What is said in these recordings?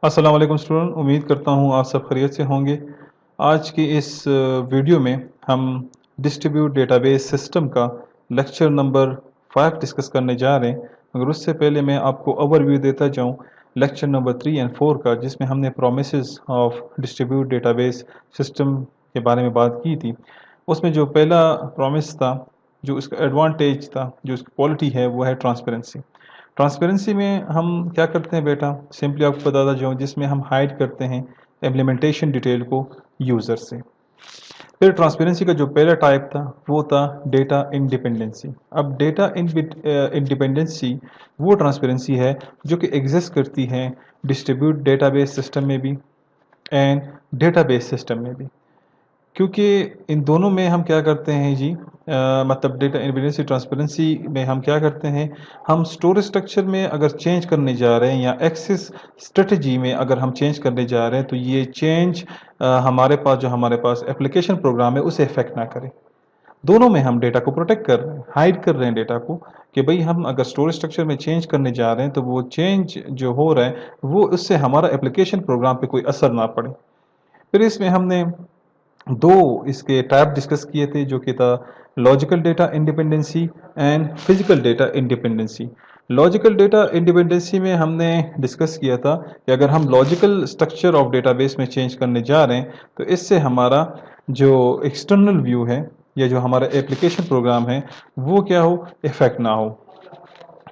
अस्सलाम वालेकुम स्टूडेंट, उम्मीद करता हूँ आप सब खैरियत से होंगे। आज की इस वीडियो में हम डिस्ट्रीब्यूट डेटाबेस सिस्टम का लेक्चर नंबर 5 डिस्कस करने जा रहे हैं। मगर उससे पहले मैं आपको ओवरव्यू देता जाऊँ लेक्चर नंबर 3 एंड 4 का, जिसमें हमने promises of distribute database system के बारे में बात की थी। उसमें जो पहला प्रॉमिस था, जो इसका एडवांटेज था, जो इसकी क्वालिटी है, वो है ट्रांसपेरेंसी। ट्रांसपेरेंसी में हम क्या करते हैं बेटा, सिंपली आपको बताता जाऊँ, जिसमें हम हाइड करते हैं इम्प्लीमेंटेशन डिटेल को यूज़र से। फिर ट्रांसपेरेंसी का जो पहला टाइप था वो था डेटा इंडिपेंडेंसी। अब डेटा इंडिपेंडेंसी वो ट्रांसपेरेंसी है जो कि एग्जिस्ट करती है डिस्ट्रीब्यूट डेटाबेस सिस्टम में भी एंड डेटाबेस सिस्टम में भी। क्योंकि इन दोनों में हम क्या करते हैं जी, मतलब डेटा इंडिपेंडेंसी ट्रांसपेरेंसी में हम क्या करते हैं, हम स्टोरेज स्ट्रक्चर में अगर चेंज करने जा रहे हैं या एक्सेस स्ट्रेटजी में अगर हम चेंज करने जा रहे हैं तो ये चेंज हमारे पास एप्लीकेशन प्रोग्राम है उसे इफेक्ट ना करे। दोनों में हम डेटा को प्रोटेक्ट कर रहे हैं, हाइड कर रहे हैं डेटा को, कि भाई हम अगर स्टोरेज स्ट्रक्चर में चेंज करने जा रहे हैं तो वो चेंज जो हो रहा है वो उससे हमारा एप्लीकेशन प्रोग्राम पे कोई असर ना पड़े। फिर इसमें हमने दो इसके टाइप डिस्कस किए थे, जो कि था logical data independency and physical data independency. Logical data independency में हमने डिस्कस किया था कि अगर हम लॉजिकल स्ट्रक्चर ऑफ डेटाबेस में चेंज करने जा रहे हैं तो इससे हमारा जो एक्सटर्नल व्यू है या जो हमारा एप्लीकेशन प्रोग्राम है वो क्या हो, इफेक्ट ना हो।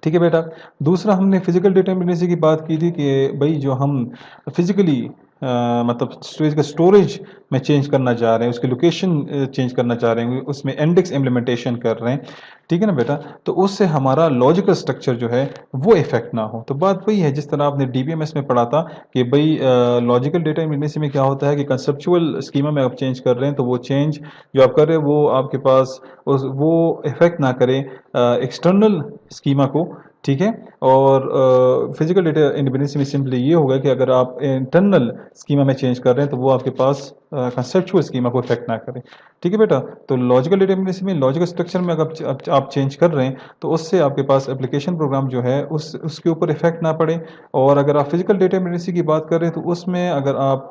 ठीक है बेटा। दूसरा हमने फिजिकल डिटर्मिनेसी की बात की थी कि भाई जो हम फिजिकली मतलब स्टोरेज का स्टोरेज में चेंज करना चाह रहे हैं, उसकी लोकेशन चेंज करना चाह रहे हैं, उसमें इंडेक्स इम्प्लीमेंटेशन कर रहे हैं, ठीक है ना बेटा, तो उससे हमारा लॉजिकल स्ट्रक्चर जो है वो इफेक्ट ना हो। तो बात वही है जिस तरह आपने डीबीएमएस में पढ़ा था कि भाई लॉजिकल डेटा इम्प्लीमेंटेशन में क्या होता है कि कंसेप्चुअल स्कीमा में आप चेंज कर रहे हैं तो वो चेंज जो आप कर रहे हैं वो आपके पास वो इफेक्ट ना करे एक्सटर्नल स्कीमा को, ठीक है। और फिजिकल डेटा इंडिपेंडेंसी में सिंपली ये होगा कि अगर आप इंटरनल स्कीमा में चेंज कर रहे हैं तो वो आपके पास कंसेप्चुअल स्कीमा को इफेक्ट ना करे, ठीक है बेटा। तो लॉजिकल डेटा इंडिपेंडेंसी में लॉजिकल स्ट्रक्चर में अगर आप चेंज कर रहे हैं तो उससे आपके पास एप्लीकेशन प्रोग्राम जो है उसके ऊपर इफेक्ट ना पड़े। और अगर आप फिजिकल डेटा इंडिपेंडेंसी की बात कर रहे हैं तो उसमें अगर आप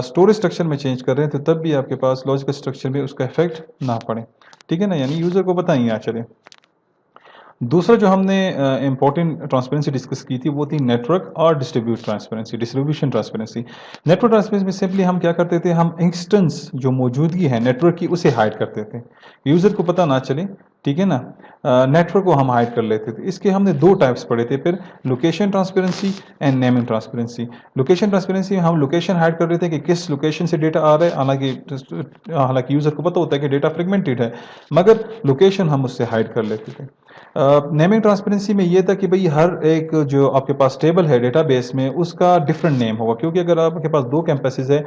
स्टोरेज स्ट्रक्चर में चेंज कर रहे हैं तो तब भी आपके पास लॉजिकल स्ट्रक्चर में उसका इफेक्ट ना पड़े, ठीक है ना, यानी यूजर को पता ही ना चले। दूसरा जो हमने इंपॉर्टेंट ट्रांसपेरेंसी डिस्कस की थी वो थी नेटवर्क और डिस्ट्रीब्यूशन ट्रांसपेरेंसी। नेटवर्क ट्रांसपेरेंसी में सिंपली हम क्या करते थे, हम इंस्टेंस जो मौजूदगी है नेटवर्क की उसे हाइड करते थे, यूज़र को पता ना चले, ठीक है ना। नेटवर्क को हम हाइड कर लेते थे। इसके हमने दो टाइप्स पढ़े थे फिर, location transparency and naming transparency. Location transparency में हम लोकेशन हाइड कर रहे थे कि किस लोकेशन से डेटा आ रहा है, हालांकि यूज़र को पता होता है कि डेटा फ्रेगमेंटेड है, मगर लोकेशन हम उससे हाइड कर लेते थे। नेमिंग ट्रांसपेरेंसी में ये था कि भाई हर एक जो आपके पास टेबल है डेटाबेस में उसका डिफरेंट नेम होगा, क्योंकि अगर आपके पास दो कैंपसेस है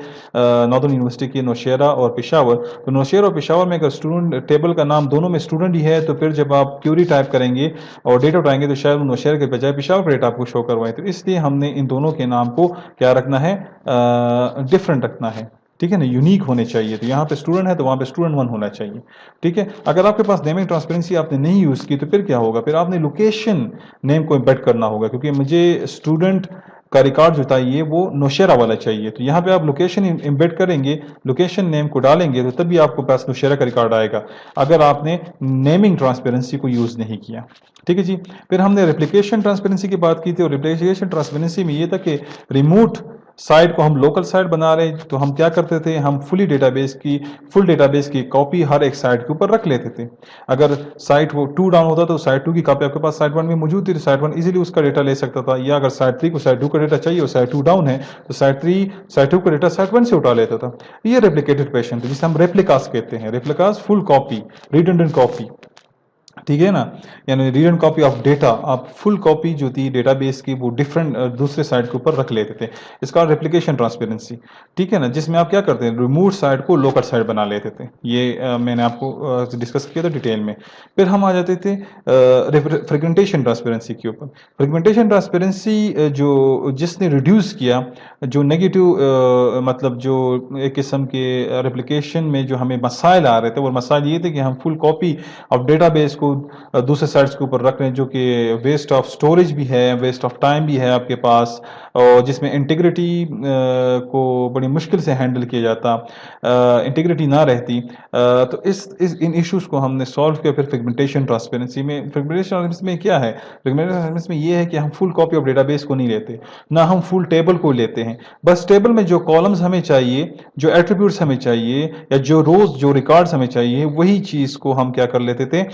नॉर्दर्न यूनिवर्सिटी की, नौशेरा और पेशावर, तो नौशेरा और पेशावर में अगर स्टूडेंट टेबल का नाम दोनों में स्टूडेंट ही है तो फिर जब आप क्यूरी टाइप करेंगे और डेटा उठाएंगे तो शायद नौशेरा के बजाय पेशावर का डेटा आपको शो करवाए। तो इसलिए हमने इन दोनों के नाम को क्या रखना है, डिफरेंट रखना है, ठीक है ना, यूनिक होने चाहिए। तो यहाँ पे स्टूडेंट है तो वहाँ पे स्टूडेंट वन होना चाहिए, ठीक है। अगर आपके पास नेमिंग ट्रांसपेरेंसी आपने नहीं यूज़ की तो फिर क्या होगा, फिर आपने लोकेशन नेम को इम्बेड करना होगा, क्योंकि मुझे स्टूडेंट का रिकॉर्ड जो चाहिए वो नौशेरा वाला चाहिए। तो यहाँ पे आप लोकेशन इम्बेड करेंगे, लोकेशन नेम को डालेंगे तो तभी आपको पास नौशेरा का रिकॉर्ड आएगा, अगर आपने नेमिंग ट्रांसपेरेंसी को यूज़ नहीं किया, ठीक है जी। फिर हमने रेप्लिकेशन ट्रांसपेरेंसी की बात की थी, और रेप्लिकेशन ट्रांसपेरेंसी में ये था कि रिमोट साइट को हम लोकल साइट बना रहे हैं तो हम क्या करते थे, हम फुल डेटाबेस की कॉपी हर एक साइट के ऊपर रख लेते थे। अगर साइट वो 2 डाउन होता तो साइट 2 की कॉपी आपके पास साइट 1 में मौजूद थी, तो साइट 1 इजीली उसका डेटा ले सकता था। या अगर साइट 3 को साइट 2 का डेटा चाहिए और साइट 2 डाउन है तो साइट 2 का डेटा साइट 1 से उठा लेता था। ये रेप्लिकेटेड पेशेंट जिसे हम रेप्लिकास कहते हैं, replicas full copy, redundant copy, ठीक है ना, यानी read and copy of data, आप फुल कॉपी जो थी डेटाबेस की वो डिफरेंट दूसरे साइट के ऊपर रख लेते थे। इसका रेप्लिकेशन ट्रांसपेरेंसी, ठीक है ना, जिसमें आप क्या करते हैं, रिमोट साइट को लोकल साइट बना लेते थे। ये मैंने आपको डिस्कस किया था डिटेल में। फिर हम आ जाते थे फ्रेगमेंटेशन ट्रांसपेरेंसी के ऊपर। फ्रेगमेंटेशन ट्रांसपेरेंसी जो जिसने रिड्यूस किया जो नेगेटिव मतलब जो एक किस्म के रेप्लिकेशन में जो हमें मसाइल आ रहे थे, वो मसाइल ये थे कि हम फुल कॉपी ऑफ डेटाबेस को दूसरे साइट्स के ऊपर रख रहे हैं, जो कि वेस्ट ऑफ स्टोरेज भी है, वेस्ट ऑफ टाइम भी है आपके पास, और जिसमें इंटीग्रिटी को बड़ी मुश्किल से हैंडल किया जाता, इंटीग्रिटी ना रहती। तो इस इन इश्यूज को हमने सॉल्व किया फिर फ्रेगमेंटेशन ट्रांसपेरेंसी में। फ्रेगमेंटेशन ट्रांसपेरेंसी में क्या है? फ्रेगमेंटेशन ट्रांसपेरेंसी में ये है कि हम फुल कॉपी ऑफ डेटाबेस को नहीं लेते, ना हम फुल टेबल को लेते हैं। बस टेबल में जो कॉलम्स हमें चाहिए, जो एट्रीब्यूट्स हमें चाहिए, या जो रोज जो रिकॉर्ड्स हमें चाहिए, वही चीज को हम क्या कर लेते थे,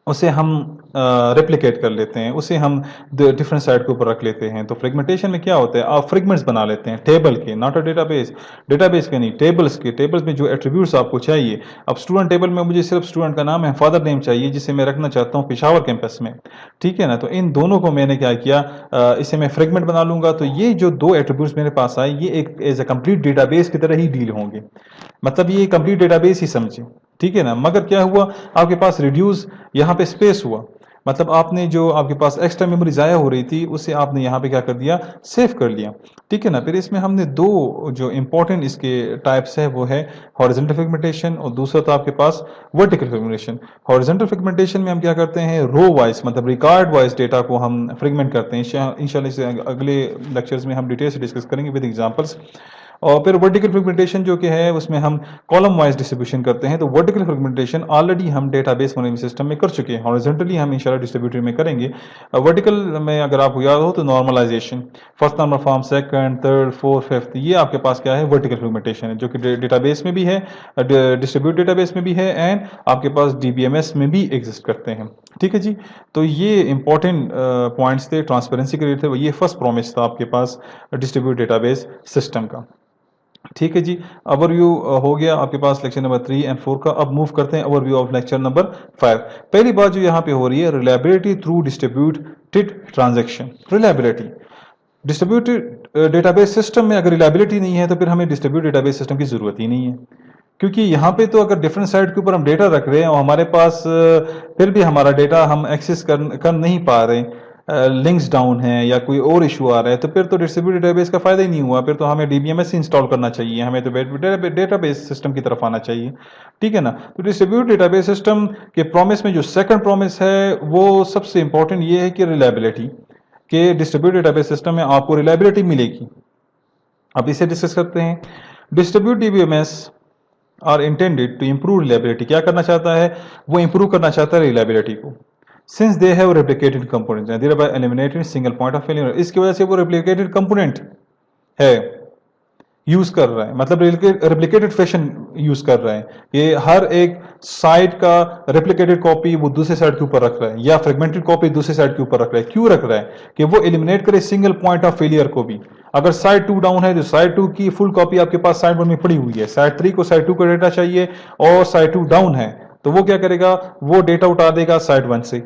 उसे हम रेप्लिकेट कर लेते हैं, उसे हम डिफरेंट साइड के ऊपर रख लेते हैं। तो फ्रेगमेंटेशन में क्या होता है, आप फ्रेगमेंट्स बना लेते हैं टेबल के, नॉट अ डेटाबेस, डेटाबेस के नहीं, टेबल्स के। टेबल्स में जो एट्रीब्यूट्स आपको चाहिए, अब स्टूडेंट टेबल में मुझे सिर्फ स्टूडेंट का नाम है, फादर नेम चाहिए, जिसे मैं रखना चाहता हूँ पेशावर कैंपस में, ठीक है ना। तो इन दोनों को मैंने क्या किया, इसे मैं फ्रेगमेंट बना लूंगा। तो ये जो दो एट्रीब्यूट्स मेरे पास आए, ये एक एज ए कंप्लीट डेटाबेस की तरह ही डील होंगे, मतलब ये कंप्लीट डेटाबेस ही समझे, ठीक है ना। मगर क्या हुआ, आपके पास रिड्यूस यहाँ पे स्पेस हुआ, मतलब आपने जो आपके पास एक्स्ट्रा मेमोरी ज़ाया हो रही थी, उसे आपने यहाँ पे क्या कर दिया, सेव कर लिया, ठीक है ना। फिर इसमें हमने दो जो इंपॉर्टेंट इसके टाइप्स है, वो है हॉरिजॉन्टल फ्रेगमेंटेशन, और दूसरा था आपके पास वर्टिकल फ्रेगमेंटेशन। हॉरिजॉन्टल फ्रेगमेंटेशन में हम क्या करते हैं, रो वाइज, मतलब रिकॉर्ड वाइज डेटा को हम फ्रेगमेंट करते हैं। इंशाल्लाह इसे अगले लेक्चर्स में हम डिटेल से डिस्कस करेंगे विद एग्जांपल्स। और फिर वर्टिकल फ्रेगमेंटेशन जो कि है, उसमें हम कॉलम वाइज डिस्ट्रीब्यूशन करते हैं। तो वर्टिकल फ्रेगमेंटेशन ऑलरेडी हम डेटाबेस मैनेजमेंट सिस्टम में कर चुके हैं, हॉरिजॉन्टली हम इंशाल्लाह डिस्ट्रीब्यूटेड में करेंगे। वर्टिकल में अगर आपको याद हो तो normalization, first number form, second, third, fourth, fifth, ये आपके पास क्या है, वर्टिकल फ्रेगमेंटेशन है, जो कि डेटाबेस में भी है, डिस्ट्रीब्यूट डेटाबेस में भी है, एंड आपके पास डीबीएमएस में भी एग्जिस्ट करते हैं, ठीक है जी। तो ये इंपॉर्टेंट पॉइंट्स थे, ट्रांसपेरेंसी के लिए थे, ये फर्स्ट प्रॉमिस था आपके पास डिस्ट्रीब्यूट डेटाबेस सिस्टम का, ठीक है जी। ओवरव्यू हो गया आपके पास लेक्चर नंबर 3 एंड 4 का। अब मूव करते हैं ओवरव्यू ऑफ लेक्चर नंबर 5। पहली बात जो यहाँ पे हो रही है, reliability through distributed transaction. Reliability, distributed database system में अगर रिलायबिलिटी नहीं है, तो फिर हमें डिस्ट्रीब्यूट डेटाबेस सिस्टम की जरूरत ही नहीं है, क्योंकि यहाँ पे तो अगर डिफरेंट साइट के ऊपर हम डेटा रख रहे हैं और हमारे पास फिर भी हमारा डेटा हम एक्सेस कर नहीं पा रहे, लिंक्स डाउन है या कोई और इशू आ रहा है, तो फिर तो डिस्ट्रीब्यूटेड डेटाबेस का फायदा ही नहीं हुआ। फिर तो हमें डीबीएमएस इंस्टॉल करना चाहिए, हमें तो डेटाबेस सिस्टम की तरफ आना चाहिए, ठीक है ना। तो डिस्ट्रीब्यूटेड डेटाबेस सिस्टम के प्रॉमिस में जो सेकंड प्रॉमिस है, वो सबसे इंपॉर्टेंट ये है कि रिलायबिलिटी, के डिस्ट्रीब्यूटेड डेटाबेस सिस्टम में आपको रिलायबिलिटी मिलेगी। अब इसे डिस्कस करते हैं। Distribute DBMS are intended to improve reliability. क्या करना चाहता है, वो इंप्रूव करना चाहता है रिलायबिलिटी को, since they have replicated components and thereby eliminated single point of failure. इसकी वजह से वो रेप्लिकेटेड कंपोनेंट है यूज कर रहा है, मतलब रेप्लिकेटेड फैशन यूज कर रहा है। ये हर एक साइट का रेप्लिकेटेड कॉपी वो दूसरे साइट के ऊपर रख रहा है, या फ्रेगमेंटेड कॉपी दूसरे साइट के ऊपर रख रहा है। क्यों रख रहा है, कि वो एलिमिनेट करे सिंगल पॉइंट ऑफ फेलियर को भी। अगर साइट 2 डाउन है, तो साइट 2 की फुल कॉपी आपके पास साइट 1 में पड़ी हुई है, साइट 3 को साइट 2 का डेटा चाहिए और साइट 2 डाउन है, तो वो क्या करेगा, वो डेटा उठा देगा साइट 1 से,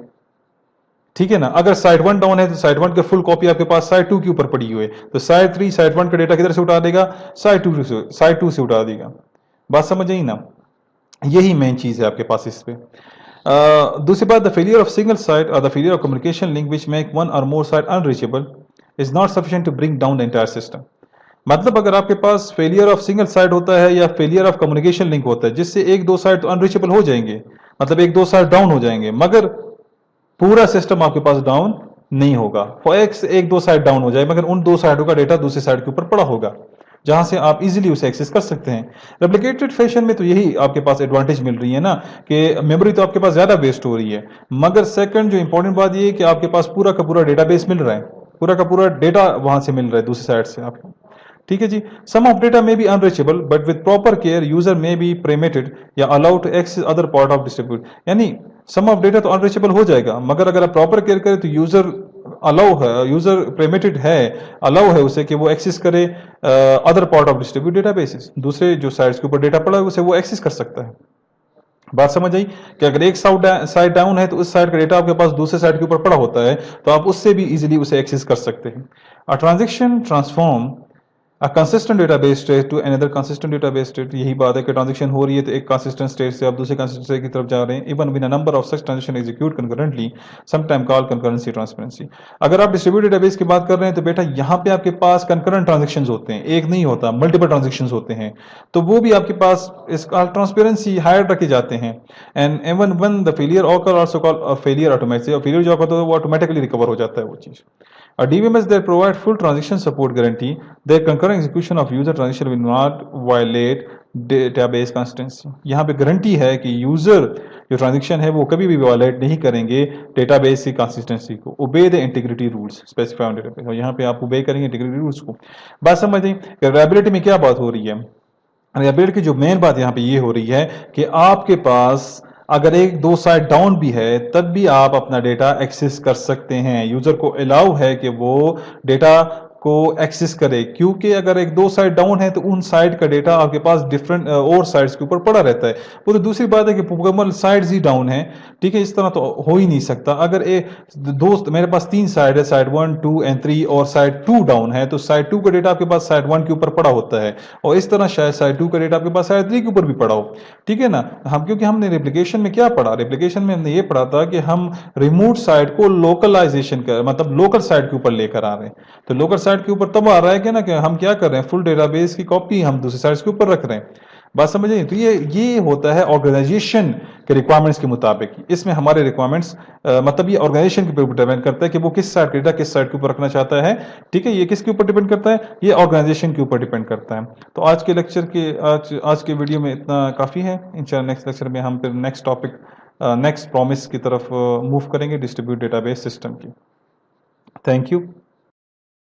ठीक है ना। अगर साइट 1 डाउन है, तो साइट 1 की फुल कॉपी आपके पास साइट 2 के ऊपर पड़ी हुई है, तो साइट 3 साइट 1 का डेटा किधर से उठा देगा, साइट 2 से उठा देगा। बात समझ आई ना, यही मेन चीज है आपके पास इस पे। दूसरी बात, the failure of single site or the failure of communication link which make one or more site unreachable is not sufficient to bring down the entire system. मतलब अगर आपके पास फेलियर ऑफ सिंगल साइट होता है या failure of communication link होता है, जिससे एक दो साइट तो अनरीचेबल हो जाएंगे, मतलब एक दो साइट डाउन हो जाएंगे, मगर पूरा सिस्टम आपके पास डाउन नहीं होगा। फॉर एक दो साइट डाउन हो जाए, मगर उन दो साइटों का डेटा दूसरी साइट के ऊपर पड़ा होगा, जहां से आप इजीली उसे एक्सेस कर सकते हैं। रेप्लिकेटेड फैशन में तो यही आपके पास एडवांटेज मिल रही है ना, कि मेमोरी तो आपके पास ज्यादा वेस्ट हो रही है, मगर सेकंड जो इंपॉर्टेंट बात ये है कि आपके पास पूरा का पूरा डेटाबेस मिल रहा है, पूरा का पूरा डेटा वहां से मिल रहा है दूसरी साइड से आपको, ठीक है जी। Some of data may be unreachable but with proper care user may be permitted या allowed to access other part of distribute. यानी सम ऑफ डेटा तो अनरीचेबल हो जाएगा, मगर अगर आप प्रॉपर केयर करें तो यूजर अलाउ है, यूजर प्रेमेटेड है, अलाउ है उसे कि वो एक्सेस करे other part of distribute databases, दूसरे जो साइट्स के ऊपर डेटा पड़ा है उसे वो एक्सेस कर सकता है। बात समझ आई, कि अगर एक साइट डाउन है, तो उस साइट का डेटा आपके पास दूसरे साइट के ऊपर पड़ा होता है, तो आप उससे भी इजीली उसे एक्सेस कर सकते हैं। A transaction transform consistent database state to another consistent database state, यही बात है कि ट्रांजेक्शन हो रही है तो एक कंसिस्टेंट स्टेट से आप दूसरे कंसिस्टेंट स्टेट की तरफ जा रहे हैं। Even win a number of such transaction execute concurrently, sometime call concurrency transparency. अगर आप डिस्ट्रीब्यूटेड डेटाबेस की बात कर रहे हैं तो बेटा यहाँ पे आपके पास कंकरेंट ट्रांजेक्शन होते हैं, एक नहीं होता, मल्टीपल ट्रांजेक्शन होते हैं, तो वो भी आपके पास इसका ट्रांसपेरेंसी हायर रखे जाते हैं। And even one the failure occur also call failure automatic, failure जो होता है वो ऑटोमेटिकली रिकवर हो जाता है वो चीज। A DBMS that provide full transaction support guarantee that concurrent execution of user transaction will not violate database consistency. यहाँ पे गारंटी है कि यूजर जो ट्रांजेक्शन है वो कभी भी वायलेट नहीं करेंगे डेटाबेस की कंसिस्टेंसी को। Obey the integrity rules specify on database, और यहाँ पे आप ओबे करेंगे इंटीग्रिटी रूल्स को। बात समझें कि रिलायबिलिटी में क्या बात हो रही है। रिलायबिलिटी की जो मेन बात यहाँ पे ये हो रही है कि आपके पास अगर एक दो साइड डाउन भी है तब भी आप अपना डेटा एक्सेस कर सकते हैं, यूजर को अलाउ है कि वो डेटा को एक्सेस करे, क्योंकि अगर एक दो साइड डाउन है तो उन साइड का डेटा आपके पास डिफरेंट और साइड्स के ऊपर पड़ा रहता है। वो तो दूसरी बात है कि मुकम्मल साइड्स ही डाउन है, ठीक है, इस तरह तो हो ही नहीं सकता। अगर दोस्त मेरे पास तीन साइड है, साइड 1 2 एंड 3, और साइड 2 डाउन है, तो साइड 2 का डेटा आपके पास साइड 1 के ऊपर पड़ा होता है, और इस तरह शायद साइड 2 का डेटा आपके पास साइड 3 के ऊपर भी पड़ा हो, ठीक है ना। हम क्योंकि हमने रेप्लिकेशन में क्या पढ़ा, रेप्लिकेशन में हमने ये पढ़ा था कि हम रिमोट साइड को लोकलाइजेशन कर, मतलब लोकल साइड के ऊपर लेकर आ रहे हैं। तो लोकल साइड के ऊपर तब आ रहा है कि ना कि हम क्या कर रहे हैं, फुल डेटाबेस की कॉपी हम दूसरे साइड के ऊपर रख रहे हैं। बात समझिए, तो ये होता है ऑर्गेनाइजेशन के रिक्वायरमेंट्स के मुताबिक। इसमें हमारे रिक्वायरमेंट्स मतलब ये ऑर्गेनाइजेशन के ऊपर डिपेंड करता है कि वो किस साइड डेटा किस साइड के ऊपर रखना चाहता है, ठीक है। ये किसके ऊपर डिपेंड करता है, ये ऑर्गेनाइजेशन के ऊपर डिपेंड करता है। तो आज के लेक्चर के आज के वीडियो में इतना काफ़ी है। इंशाल्लाह नेक्स्ट लेक्चर में हम फिर नेक्स्ट टॉपिक नेक्स्ट प्रॉमिस की तरफ मूव करेंगे, डिस्ट्रीब्यूट डेटाबेस सिस्टम की। Thank you.